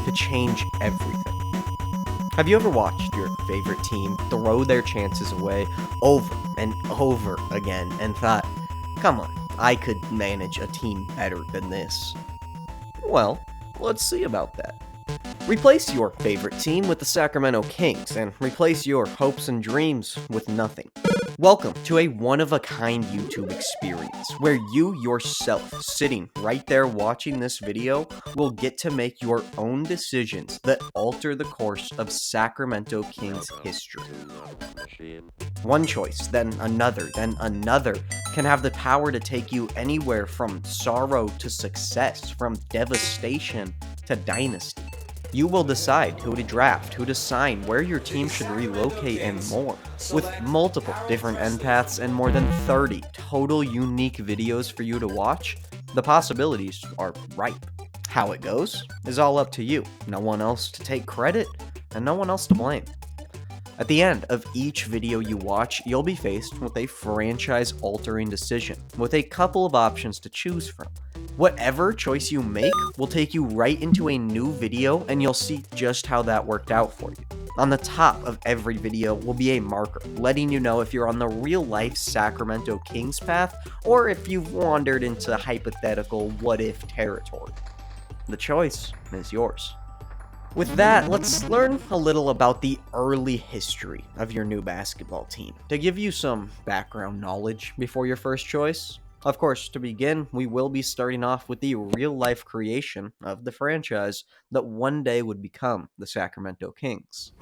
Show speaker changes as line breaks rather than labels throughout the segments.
to change everything. Have you ever watched your favorite team throw their chances away over and over again and thought, come on, I could manage a team better than this? Well, let's see about that. Replace your favorite team with the Sacramento Kings and replace your hopes and dreams with nothing. Welcome to a one-of-a-kind YouTube experience where you yourself, sitting right there watching this video, will get to make your own decisions that alter the course of Sacramento Kings history. One choice, then another, can have the power to take you anywhere from sorrow to success, from devastation to dynasty. You will decide who to draft, who to sign, where your team should relocate, and more. With multiple different end paths and more than 30 total unique videos for you to watch, the possibilities are ripe. How it goes is all up to you. No one else to take credit, and no one else to blame. At the end of each video you watch, you'll be faced with a franchise-altering decision, with a couple of options to choose from. Whatever choice you make will take you right into a new video, and you'll see just how that worked out for you. On the top of every video will be a marker, letting you know if you're on the real-life Sacramento Kings path, or if you've wandered into hypothetical what-if territory. The choice is yours. With that, let's learn a little about the early history of your new basketball team, to give you some background knowledge before your first choice. Of course, to begin, we will be starting off with the real-life creation of the franchise that one day would become the Sacramento Kings.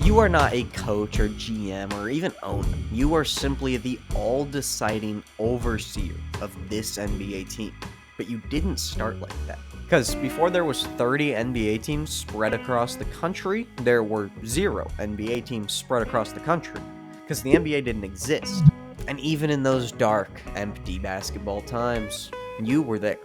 You are not a coach or GM or even owner. You are simply the all-deciding overseer of this NBA team. But you didn't start like that. Because before there was 30 NBA teams spread across the country, there were 0 NBA teams spread across the country. Because the NBA didn't exist. And even in those dark, empty basketball times, you were there.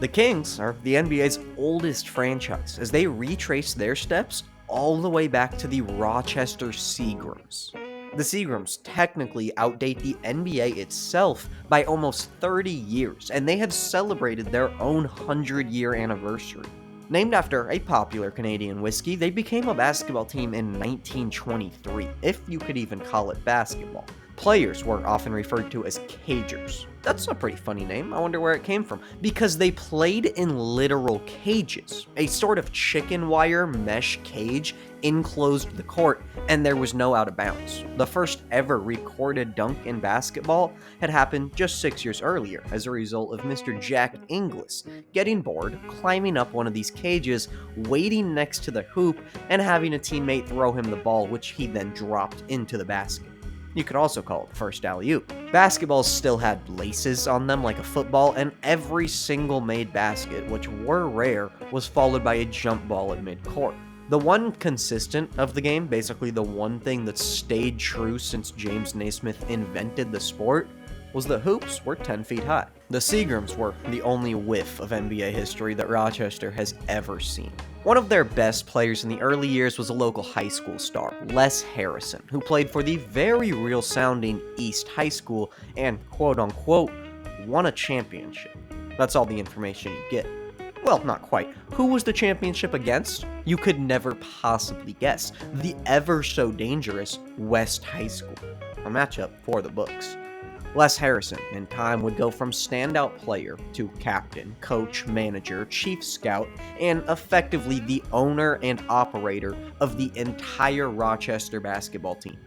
The Kings are the NBA's oldest franchise, as they retrace their steps all the way back to the Rochester Seagrams. The Seagrams technically outdate the NBA itself by almost 30 years, and they have celebrated their own 100-year anniversary. Named after a popular Canadian whiskey, they became a basketball team in 1923, if you could even call it basketball. Players were often referred to as cagers. That's a pretty funny name. I wonder where it came from. Because they played in literal cages. A sort of chicken wire mesh cage enclosed the court, and there was no out of bounds. The first ever recorded dunk in basketball had happened just 6 years earlier as a result of Mr. Jack Inglis getting bored, climbing up one of these cages, waiting next to the hoop, and having a teammate throw him the ball, which he then dropped into the basket. You could also call it the first alley-oop. Basketballs still had laces on them like a football, and every single made basket, which were rare, was followed by a jump ball at mid-court. The one consistent of the game, basically the one thing that stayed true since James Naismith invented the sport, was that hoops were 10 feet high. The Seagrams were the only whiff of NBA history that Rochester has ever seen. One of their best players in the early years was a local high school star, Les Harrison, who played for the very real-sounding East High School and, quote-unquote, won a championship. That's all the information you get. Well, not quite. Who was the championship against? You could never possibly guess. The ever-so-dangerous West High School. A matchup for the books. Les Harrison, in time, would go from standout player to captain, coach, manager, chief scout, and effectively the owner and operator of the entire Rochester basketball team.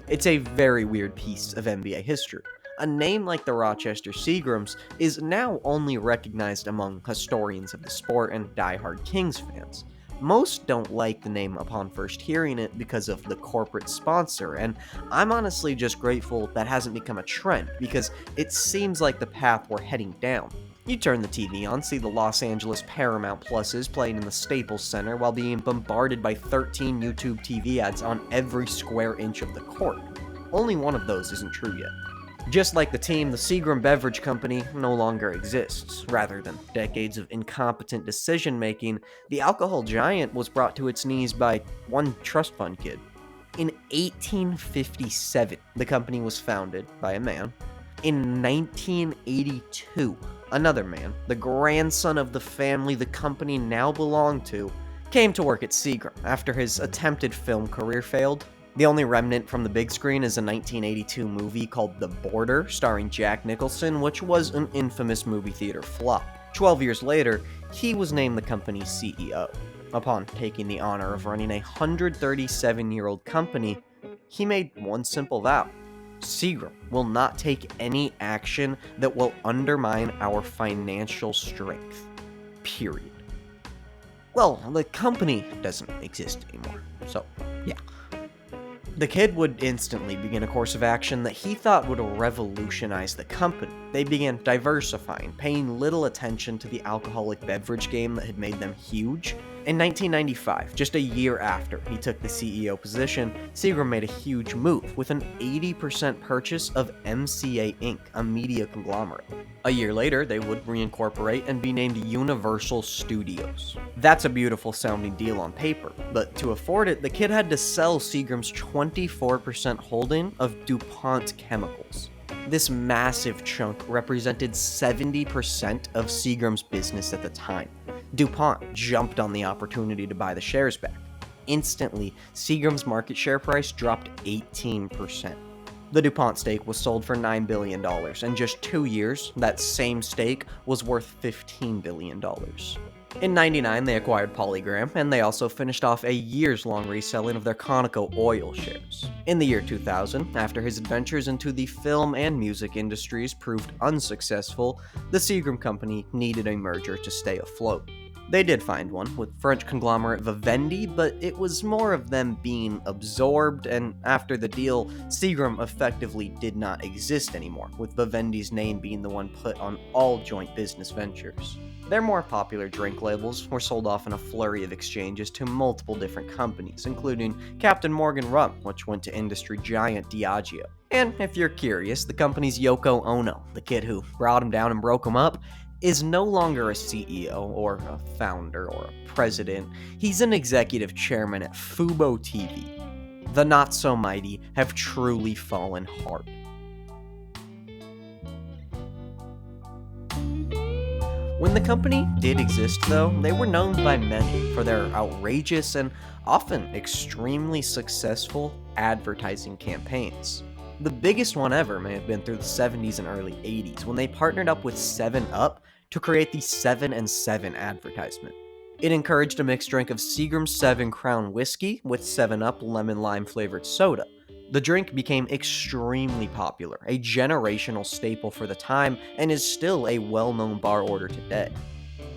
It's a very weird piece of NBA history. A name like the Rochester Seagrams is now only recognized among historians of the sport and diehard Kings fans. Most don't like the name upon first hearing it because of the corporate sponsor, and I'm honestly just grateful that hasn't become a trend, because it seems like the path we're heading down. You turn the TV on, see the Los Angeles Paramount Pluses playing in the Staples Center while being bombarded by 13 YouTube TV ads on every square inch of the court. Only one of those isn't true yet. Just like the team, the Seagram Beverage Company no longer exists. Rather than decades of incompetent decision-making, the alcohol giant was brought to its knees by one trust fund kid. In 1857, the company was founded by a man. In 1982, Another man, the grandson of the family the company now belonged to, came to work at Seagram after his attempted film career failed. The only remnant from the big screen is a 1982 movie called The Border, starring Jack Nicholson, which was an infamous movie theater flop. 12 years later, he was named the company's CEO. Upon taking the honor of running a 137-year-old company, he made one simple vow. Seagram will not take any action that will undermine our financial strength. Period. Well, the company doesn't exist anymore, so yeah. The kid would instantly begin a course of action that he thought would revolutionize the company. They began diversifying, paying little attention to the alcoholic beverage game that had made them huge. In 1995, just a year after he took the CEO position, Seagram made a huge move with an 80% purchase of MCA Inc., a media conglomerate. A year later, they would reincorporate and be named Universal Studios. That's a beautiful sounding deal on paper, but to afford it, the kid had to sell Seagram's 24% holding of DuPont Chemicals. This massive chunk represented 70% of Seagram's business at the time. DuPont jumped on the opportunity to buy the shares back. Instantly, Seagram's market share price dropped 18%. The DuPont stake was sold for $9 billion. In just 2 years, that same stake was worth $15 billion. In '99, they acquired Polygram, and they also finished off a years-long reselling of their Conoco oil shares. In the year 2000, after his adventures into the film and music industries proved unsuccessful, the Seagram company needed a merger to stay afloat. They did find one with French conglomerate Vivendi, but it was more of them being absorbed, and after the deal, Seagram effectively did not exist anymore, with Vivendi's name being the one put on all joint business ventures. Their more popular drink labels were sold off in a flurry of exchanges to multiple different companies, including Captain Morgan Rum, which went to industry giant Diageo. And if you're curious, the company's Yoko Ono, the kid who brought him down and broke him up, is no longer a CEO or a founder or a president. He's an executive chairman at Fubo TV. The not-so-mighty have truly fallen hard. When the company did exist, though, they were known by many for their outrageous and often extremely successful advertising campaigns. The biggest one ever may have been through the 70s and early 80s when they partnered up with 7-Up to create the 7 and 7 advertisement. It encouraged a mixed drink of Seagram's 7 Crown Whiskey with 7-Up lemon lime flavored soda. The drink became extremely popular, a generational staple for the time, and is still a well-known bar order today.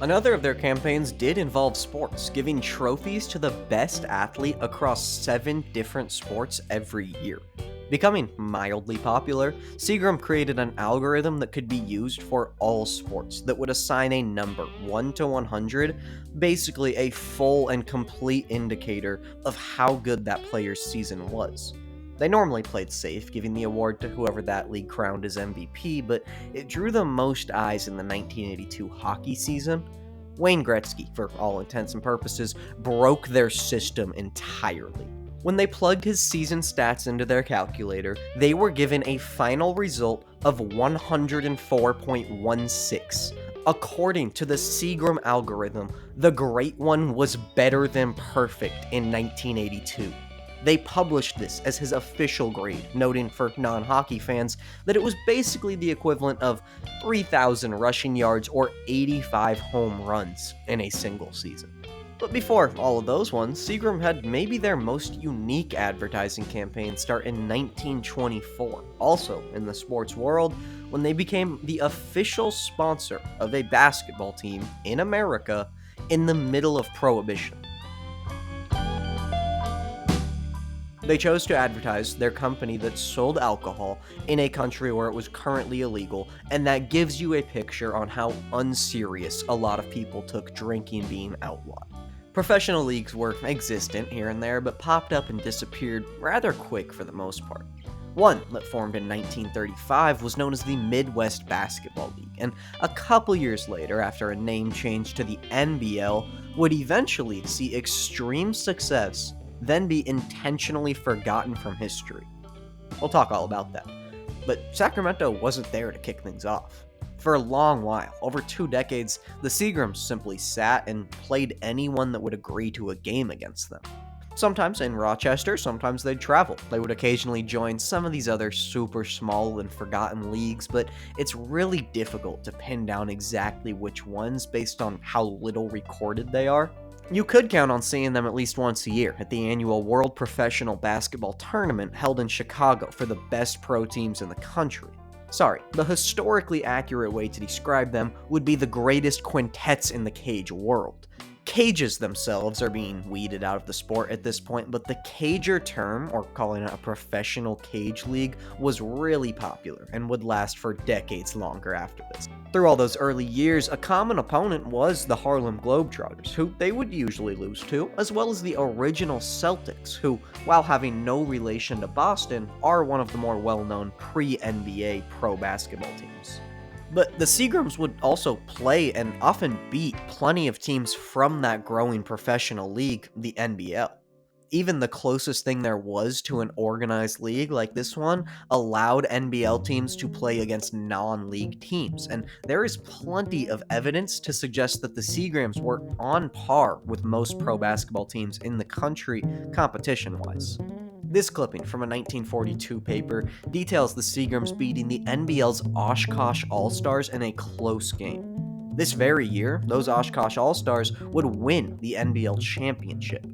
Another of their campaigns did involve sports, giving trophies to the best athlete across 7 different sports every year. Becoming mildly popular, Seagram created an algorithm that could be used for all sports that would assign a number 1 to 100, basically a full and complete indicator of how good that player's season was. They normally played safe, giving the award to whoever that league crowned as MVP, but it drew the most eyes in the 1982 hockey season. Wayne Gretzky, for all intents and purposes, broke their system entirely. When they plugged his season stats into their calculator, they were given a final result of 104.16. According to the Seagram algorithm, the Great One was better than perfect in 1982. They published this as his official grade, noting for non-hockey fans that it was basically the equivalent of 3,000 rushing yards or 85 home runs in a single season. But before all of those ones, Seagram had maybe their most unique advertising campaign start in 1924, also in the sports world, when they became the official sponsor of a basketball team in America in the middle of Prohibition. They chose to advertise their company that sold alcohol in a country where it was currently illegal, and that gives you a picture on how unserious a lot of people took drinking being outlawed. Professional leagues were existent here and there, but popped up and disappeared rather quick for the most part. One that formed in 1935 was known as the Midwest Basketball League, and a couple years later, after a name change to the NBL, would eventually see extreme success, then be intentionally forgotten from history. We'll talk all about that. But Sacramento wasn't there to kick things off. For a long while, over 2 decades, the Seagrams simply sat and played anyone that would agree to a game against them. Sometimes in Rochester, sometimes they'd travel. They would occasionally join some of these other super small and forgotten leagues, but it's really difficult to pin down exactly which ones based on how little recorded they are. You could count on seeing them at least once a year at the annual World Professional Basketball Tournament held in Chicago for the best pro teams in the country. Sorry, the historically accurate way to describe them would be the greatest quintets in the cage world. Cages themselves are being weeded out of the sport at this point, but the cager term, or calling it a professional cage league, was really popular and would last for decades longer after this. Through all those early years, a common opponent was the Harlem Globetrotters, who they would usually lose to, as well as the original Celtics, who, while having no relation to Boston, are one of the more well-known pre-NBA pro basketball teams. But the Seagrams would also play and often beat plenty of teams from that growing professional league, the NBL. Even the closest thing there was to an organized league like this one allowed NBL teams to play against non-league teams, and there is plenty of evidence to suggest that the Seagrams were on par with most pro basketball teams in the country competition-wise. This clipping from a 1942 paper details the Seagrams beating the NBL's Oshkosh All-Stars in a close game. This very year, those Oshkosh All-Stars would win the NBL championship.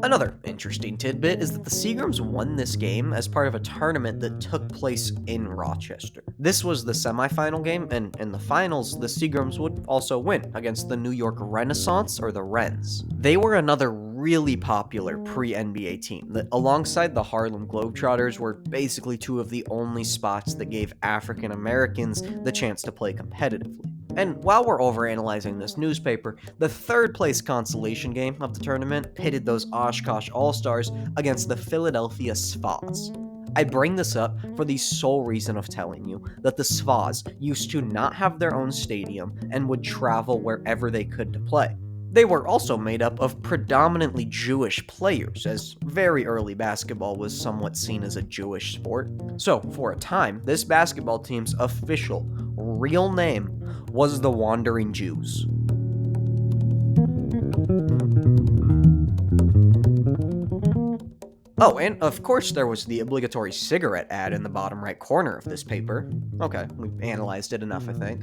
Another interesting tidbit is that the Seagrams won this game as part of a tournament that took place in Rochester. This was the semifinal game, and in the finals, the Seagrams would also win against the New York Renaissance, or the Wrens. They were another really popular pre-NBA team that, alongside the Harlem Globetrotters, were basically two of the only spots that gave African Americans the chance to play competitively. And while we're overanalyzing this newspaper, the third place consolation game of the tournament pitted those Oshkosh All-Stars against the Philadelphia Svas. I bring this up for the sole reason of telling you that the Svas used to not have their own stadium and would travel wherever they could to play. They were also made up of predominantly Jewish players, as very early basketball was somewhat seen as a Jewish sport. So, for a time, this basketball team's official, real name was the Wandering Jews. Oh, and of course there was the obligatory cigarette ad in the bottom right corner of this paper. Okay, we've analyzed it enough, I think.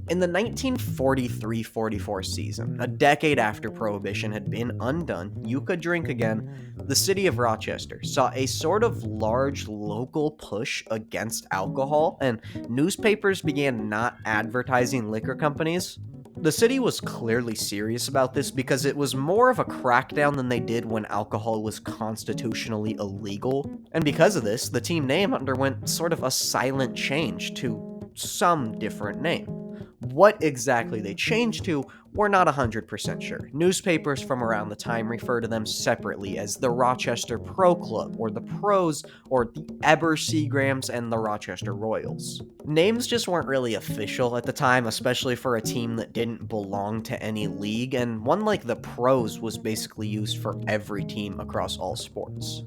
In the 1943-44 season, a decade after Prohibition had been undone, you could drink again, the city of Rochester saw a sort of large local push against alcohol, and newspapers began not advertising liquor companies. The city was clearly serious about this because it was more of a crackdown than they did when alcohol was constitutionally illegal, and because of this, the team name underwent sort of a silent change to some different name. What exactly they changed to, we're not 100% sure. Newspapers from around the time refer to them separately as the Rochester Pro Club, or the Pros, or the Eber Seagrams, and the Rochester Royals. Names just weren't really official at the time, especially for a team that didn't belong to any league, and one like the Pros was basically used for every team across all sports.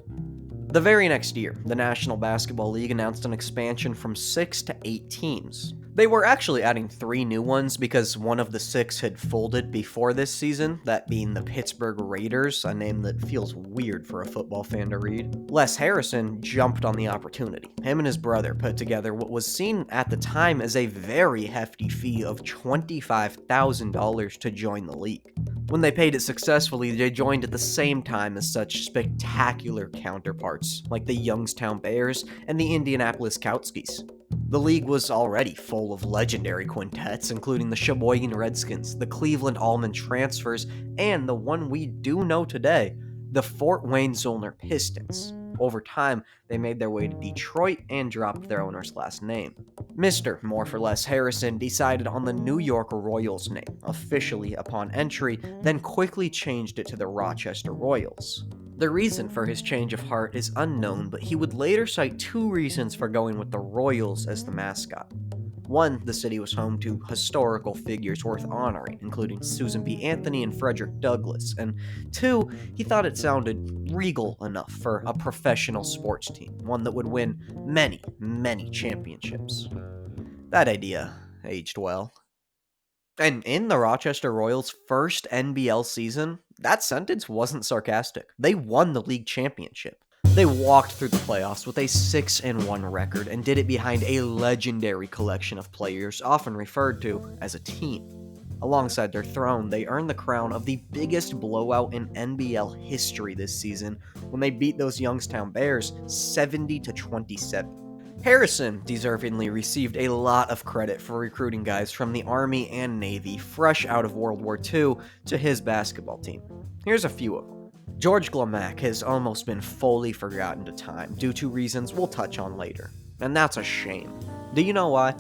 The very next year, the National Basketball League announced an expansion from 6 to 8 teams. They were actually adding 3 new ones because one of the 6 had folded before this season, that being the Pittsburgh Raiders, a name that feels weird for a football fan to read. Les Harrison jumped on the opportunity. Him and his brother put together what was seen at the time as a very hefty fee of $25,000 to join the league. When they paid it successfully, they joined at the same time as such spectacular counterparts, like the Youngstown Bears and the Indianapolis Koutskis. The league was already full of legendary quintets, including the Sheboygan Redskins, the Cleveland Allman Transfers, and the one we do know today, the Fort Wayne Zollner Pistons. Over time, they made their way to Detroit and dropped their owner's last name. Mr. More for Less Harrison decided on the New York Royals name, officially upon entry, then quickly changed it to the Rochester Royals. The reason for his change of heart is unknown, but he would later cite 2 reasons for going with the Royals as the mascot. 1, the city was home to historical figures worth honoring, including Susan B. Anthony and Frederick Douglass, and 2, he thought it sounded regal enough for a professional sports team, one that would win many, many championships. That idea, aged well. And in the Rochester Royals' first NBL season, that sentence wasn't sarcastic. They won the league championship. They walked through the playoffs with a 6-1 record and did it behind a legendary collection of players often referred to as a team. Alongside their throne, they earned the crown of the biggest blowout in NBL history this season when they beat those Youngstown Bears 70-27. Harrison deservingly received a lot of credit for recruiting guys from the Army and Navy fresh out of World War II to his basketball team. Here's a few of them. George Glamack has almost been fully forgotten to time due to reasons we'll touch on later, and that's a shame. Do you know why?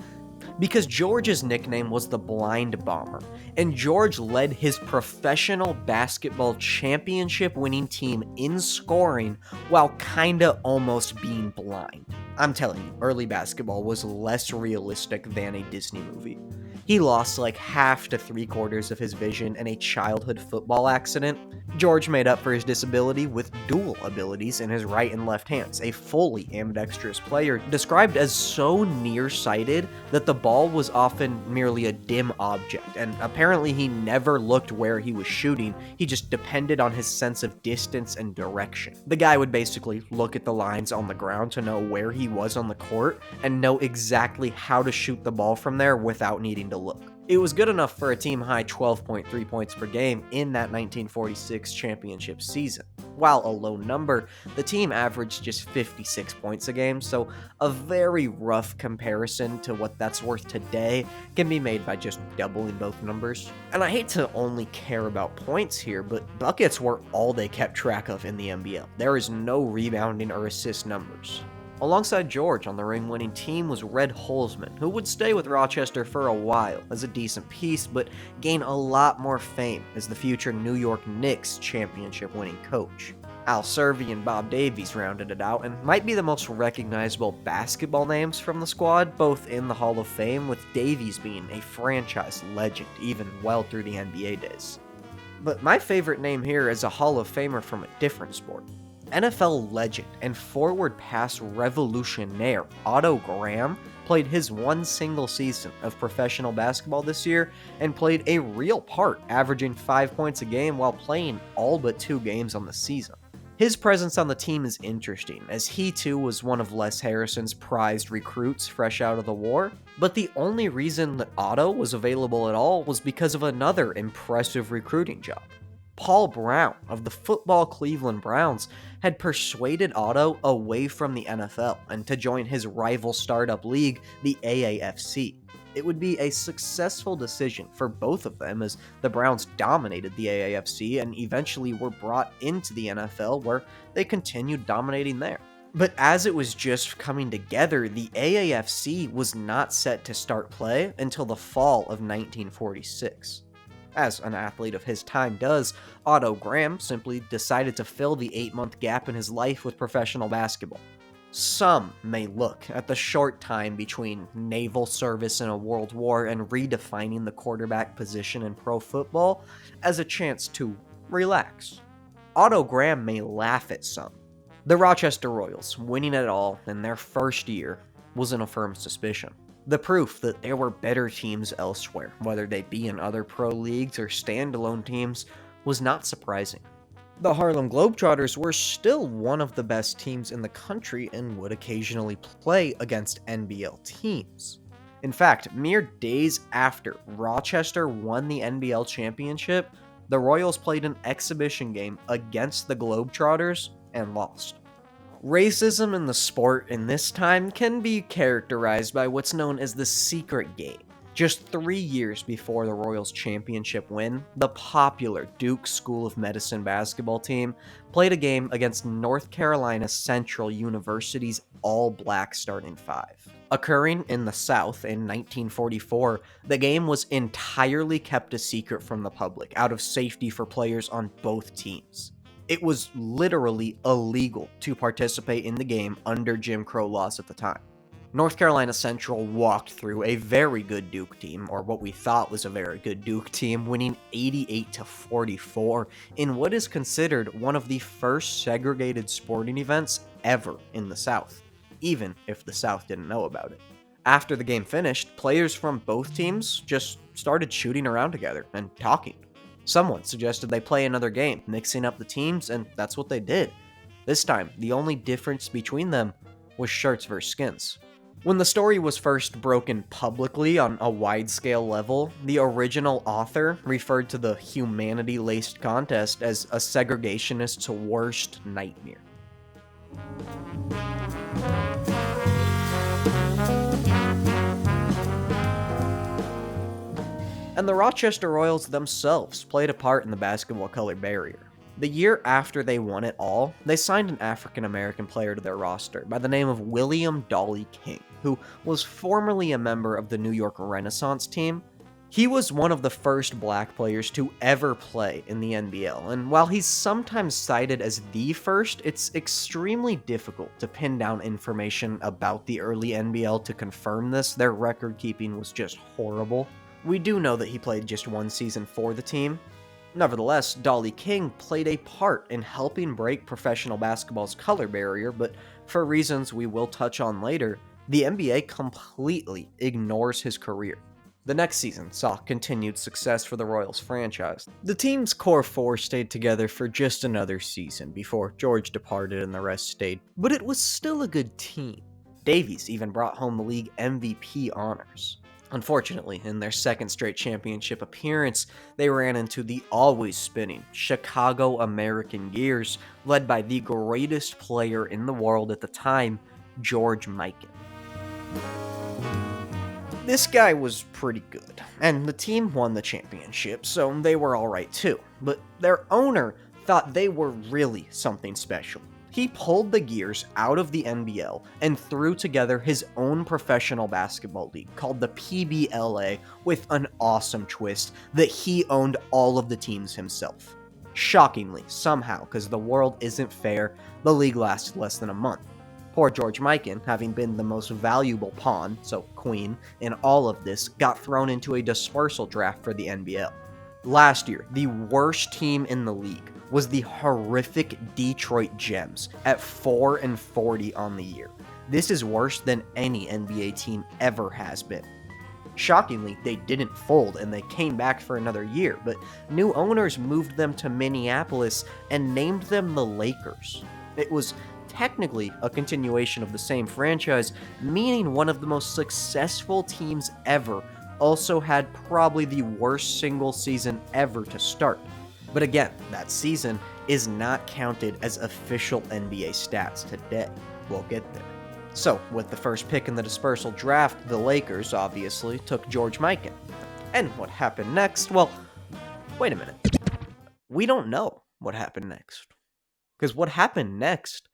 Because George's nickname was the Blind Bomber, and George led his professional basketball championship-winning team in scoring while kinda almost being blind. I'm telling you, early basketball was less realistic than a Disney movie. He lost like half to 3/4 of his vision in a childhood football accident. George made up for his disability with dual abilities in his right and left hands, a fully ambidextrous player described as so nearsighted that the ball was often merely a dim object, and apparently he never looked where he was shooting, he just depended on his sense of distance and direction. The guy would basically look at the lines on the ground to know where he was on the court and know exactly how to shoot the ball from there without needing to look. It was good enough for a team-high 12.3 points per game in that 1946 championship season. While a low number, the team averaged just 56 points a game, so a very rough comparison to what that's worth today can be made by just doubling both numbers. And I hate to only care about points here, but buckets were all they kept track of in the NBL. There is no rebounding or assist numbers. Alongside George on the ring-winning team was Red Holzman, who would stay with Rochester for a while as a decent piece, but gain a lot more fame as the future New York Knicks championship-winning coach. Al Servey and Bob Davies rounded it out and might be the most recognizable basketball names from the squad, both in the Hall of Fame, with Davies being a franchise legend even well through the NBA days. But my favorite name here is a Hall of Famer from a different sport. NFL legend and forward pass revolutionaire Otto Graham played his one single season of professional basketball this year and played a real part, averaging 5 points a game while playing all but 2 games on the season. His presence on the team is interesting, as he too was one of Les Harrison's prized recruits fresh out of the war, but the only reason that Otto was available at all was because of another impressive recruiting job. Paul Brown of the football Cleveland Browns had persuaded Otto away from the NFL and to join his rival startup league, the AAFC. It would be a successful decision for both of them as the Browns dominated the AAFC and eventually were brought into the NFL where they continued dominating there. But as it was just coming together, the AAFC was not set to start play until the fall of 1946. As an athlete of his time does, Otto Graham simply decided to fill the 8-month gap in his life with professional basketball. Some may look at the short time between naval service in a world war and redefining the quarterback position in pro football as a chance to relax. Otto Graham may laugh at some. The Rochester Royals winning it all in their first year was an affirmed suspicion. The proof that there were better teams elsewhere, whether they be in other pro leagues or standalone teams, was not surprising. The Harlem Globetrotters were still one of the best teams in the country and would occasionally play against NBL teams. In fact, mere days after Rochester won the NBL championship, the Royals played an exhibition game against the Globetrotters and lost. Racism in the sport in this time can be characterized by what's known as the secret game. Just 3 years before the Royals' championship win, the popular Duke School of Medicine basketball team played a game against North Carolina Central University's all-black starting 5. Occurring in the South in 1944, the game was entirely kept a secret from the public, out of safety for players on both teams. It was literally illegal to participate in the game under Jim Crow laws at the time. North Carolina Central walked through a very good Duke team, or what we thought was a very good Duke team, winning 88-44 in what is considered one of the first segregated sporting events ever in the South, even if the South didn't know about it. After the game finished, players from both teams just started shooting around together and talking. Someone suggested they play another game, mixing up the teams, and that's what they did. This time, the only difference between them was shirts versus skins. When the story was first broken publicly on a wide-scale level, the original author referred to the humanity-laced contest as a segregationist's worst nightmare. And the Rochester Royals themselves played a part in the basketball color barrier. The year after they won it all, they signed an African-American player to their roster by the name of William Dolly King, who was formerly a member of the New York Renaissance team. He was one of the first black players to ever play in the NBL, and while he's sometimes cited as the first, it's extremely difficult to pin down information about the early NBL to confirm this. Their record keeping was just horrible. We do know that he played just one season for the team. Nevertheless, Dolly King played a part in helping break professional basketball's color barrier, but for reasons we will touch on later, the NBA completely ignores his career. The next season saw continued success for the Royals franchise. The team's core four stayed together for just another season before George departed and the rest stayed, but it was still a good team. Davies even brought home the league MVP honors. Unfortunately, in their second straight championship appearance, they ran into the always spinning Chicago American Gears, led by the greatest player in the world at the time, George Mikan. This guy was pretty good, and the team won the championship, so they were alright too, but their owner thought they were really something special. He pulled the Gears out of the NBL and threw together his own professional basketball league called the PBLA with an awesome twist that he owned all of the teams himself. Shockingly, somehow, because the world isn't fair, the league lasted less than a month. Poor George Mikan, having been the most valuable pawn, so queen, in all of this, got thrown into a dispersal draft for the NBL. Last year, the worst team in the league was the horrific Detroit Gems at 4-40 on the year. This is worse than any NBA team ever has been. Shockingly, they didn't fold and they came back for another year, but new owners moved them to Minneapolis and named them the Lakers. It was technically a continuation of the same franchise, meaning one of the most successful teams ever also had probably the worst single season ever to start. But again, that season is not counted as official NBA stats today. We'll get there. So, with the first pick in the dispersal draft, the Lakers obviously took George Mikan. And what happened next? Well, wait a minute. We don't know what happened next. Because what happened next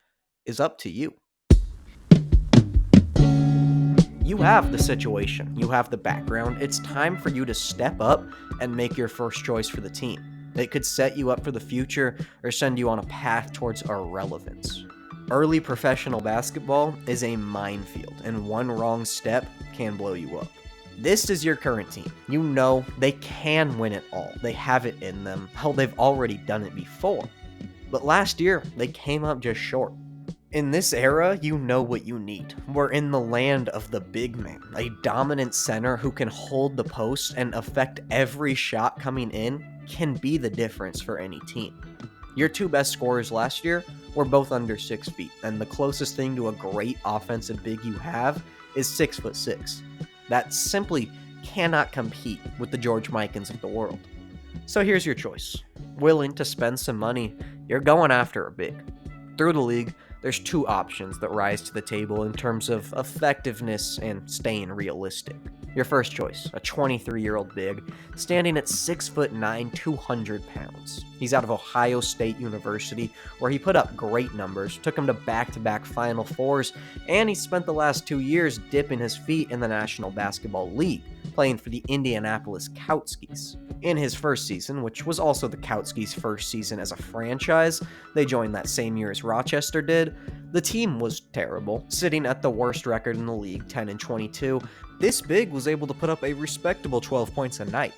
is up to you. You have the situation, you have the background, it's time for you to step up and make your first choice for the team. It could set you up for the future or send you on a path towards irrelevance. Early professional basketball is a minefield, and one wrong step can blow you up. This is your current team. You know they can win it all. They have it in them. Hell, they've already done it before. But last year, they came up just short. In this era, you know what you need. We're in the land of the big man, a dominant center who can hold the post and affect every shot coming in can be the difference for any team. Your two best scorers last year were both under 6 feet, and the closest thing to a great offensive big you have is 6'6". That simply cannot compete with the George Mikans of the world. So here's your choice. Willing to spend some money, you're going after a big. Through the league, there's two options that rise to the table in terms of effectiveness and staying realistic. Your first choice, a 23-year-old big, standing at 6'9", 200 pounds. He's out of Ohio State University, where he put up great numbers, took him to back-to-back Final Fours, and he spent the last 2 years dipping his feet in the National Basketball League, playing for the Indianapolis Koutskis. In his first season, which was also the Koutskis' first season as a franchise, they joined that same year as Rochester did, the team was terrible, sitting at the worst record in the league, 10-22. This big was able to put up a respectable 12 points a night.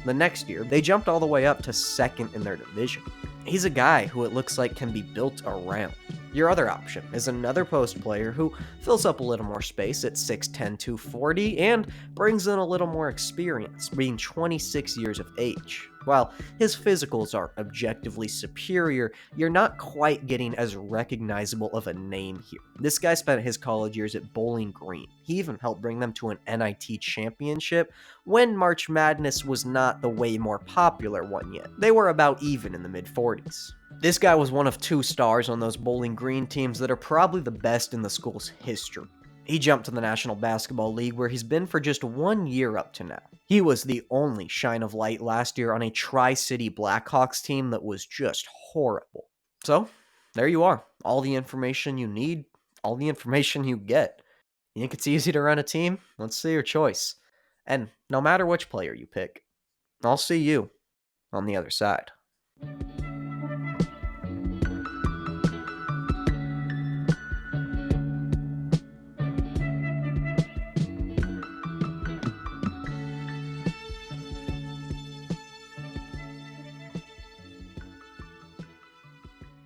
The next year, they jumped all the way up to second in their division. He's a guy who it looks like can be built around. Your other option is another post player who fills up a little more space at 6'10", 240 and brings in a little more experience, being 26 years of age. While his physicals are objectively superior, you're not quite getting as recognizable of a name here. This guy spent his college years at Bowling Green. He even helped bring them to an NIT championship when March Madness was not the way more popular one yet. They were about even in the mid-40s. This guy was one of 2 stars on those Bowling Green teams that are probably the best in the school's history. He jumped to the National Basketball League where he's been for just 1 year up to now. He was the only shine of light last year on a Tri-City Blackhawks team that was just horrible. So, there you are. All the information you need, all the information you get. You think it's easy to run a team? Let's see your choice. And no matter which player you pick, I'll see you on the other side.